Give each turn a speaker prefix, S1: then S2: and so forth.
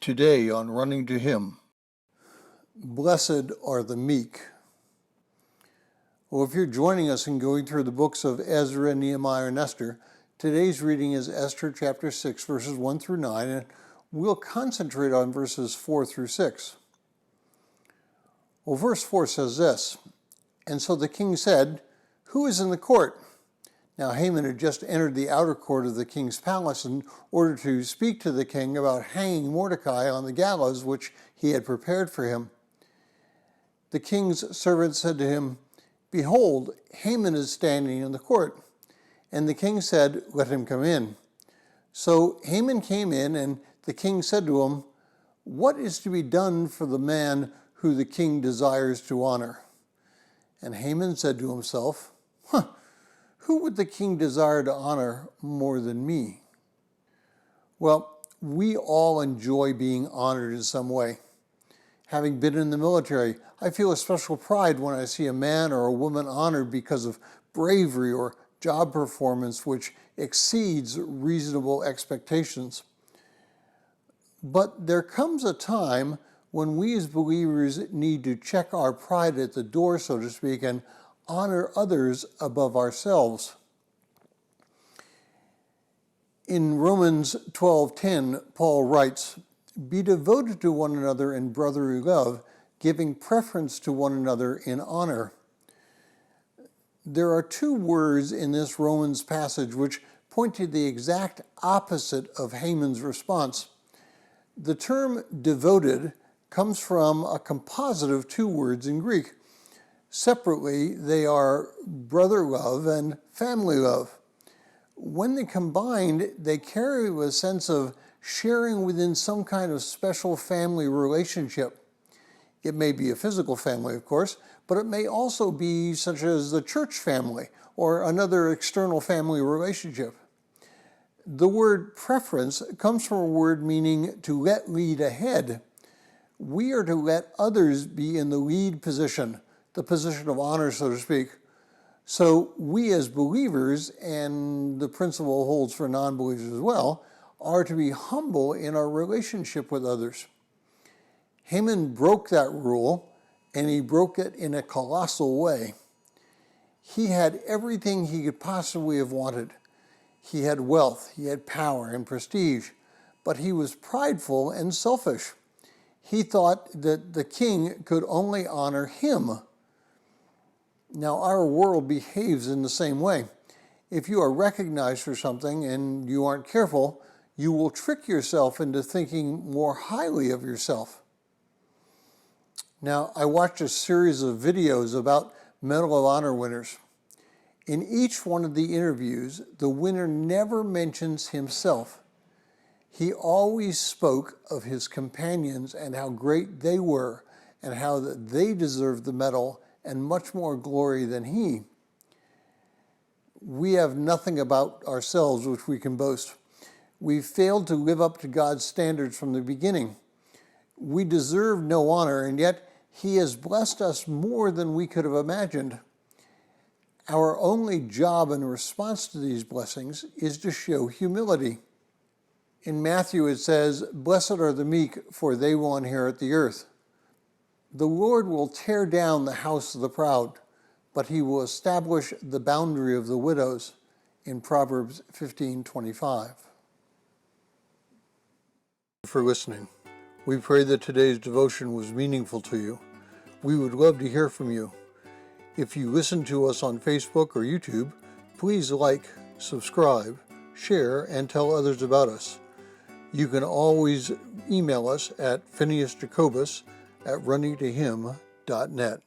S1: Today on Running to Him. Blessed are the meek. Well, if you're joining us in going through the books of Ezra, Nehemiah, and Esther, today's reading is Esther chapter 6, verses 1 through 9, and we'll concentrate on verses 4 through 6. Well, verse 4 says this, "And so the king said, 'Who is in the court?' Now Haman had just entered the outer court of the king's palace in order to speak to the king about hanging Mordecai on the gallows which he had prepared for him. The king's servant said to him, 'Behold, Haman is standing in the court.' And the king said, 'Let him come in.' So Haman came in, and the king said to him, 'What is to be done for the man who the king desires to honor?' And Haman said to himself, 'Who would the king desire to honor more than me?'" Well, we all enjoy being honored in some way. Having been in the military, I feel a special pride when I see a man or a woman honored because of bravery or job performance which exceeds reasonable expectations. But there comes a time when we as believers need to check our pride at the door, so to speak, and honor others above ourselves. In Romans 12:10, Paul writes, "Be devoted to one another in brotherly love, giving preference to one another in honor." There are two words in this Romans passage which point to the exact opposite of Haman's response. The term devoted comes from a composite of two words in Greek. Separately, they are brother love and family love. When they combined, they carry a sense of sharing within some kind of special family relationship. It may be a physical family, of course, but it may also be such as the church family or another external family relationship. The word preference comes from a word meaning to let lead ahead. We are to let others be in the lead position, the position of honor, so to speak. So we as believers, and the principle holds for non-believers as well, are to be humble in our relationship with others. Haman broke that rule, and he broke it in a colossal way. He had everything he could possibly have wanted. He had wealth, he had power and prestige, but he was prideful and selfish. He thought that the king could only honor him. Now, our world behaves in the same way. If you are recognized for something and you aren't careful, you will trick yourself into thinking more highly of yourself. Now, I watched a series of videos about Medal of Honor winners. In each one of the interviews, the winner never mentions himself. He always spoke of his companions and how great they were and how that they deserved the medal and much more glory than he. We have nothing about ourselves which we can boast. We failed to live up to God's standards from the beginning. We deserve no honor, and yet he has blessed us more than we could have imagined. Our only job in response to these blessings is to show humility. In Matthew it says, "Blessed are the meek, for they will inherit the earth." The Lord will tear down the house of the proud, but he will establish the boundary of the widows, in Proverbs 15:25. For listening. We pray that today's devotion was meaningful to you. We would love to hear from you. If you listen to us on Facebook or YouTube, please like, subscribe, share, and tell others about us. You can always email us at phineasjacobus@runningtohim.net.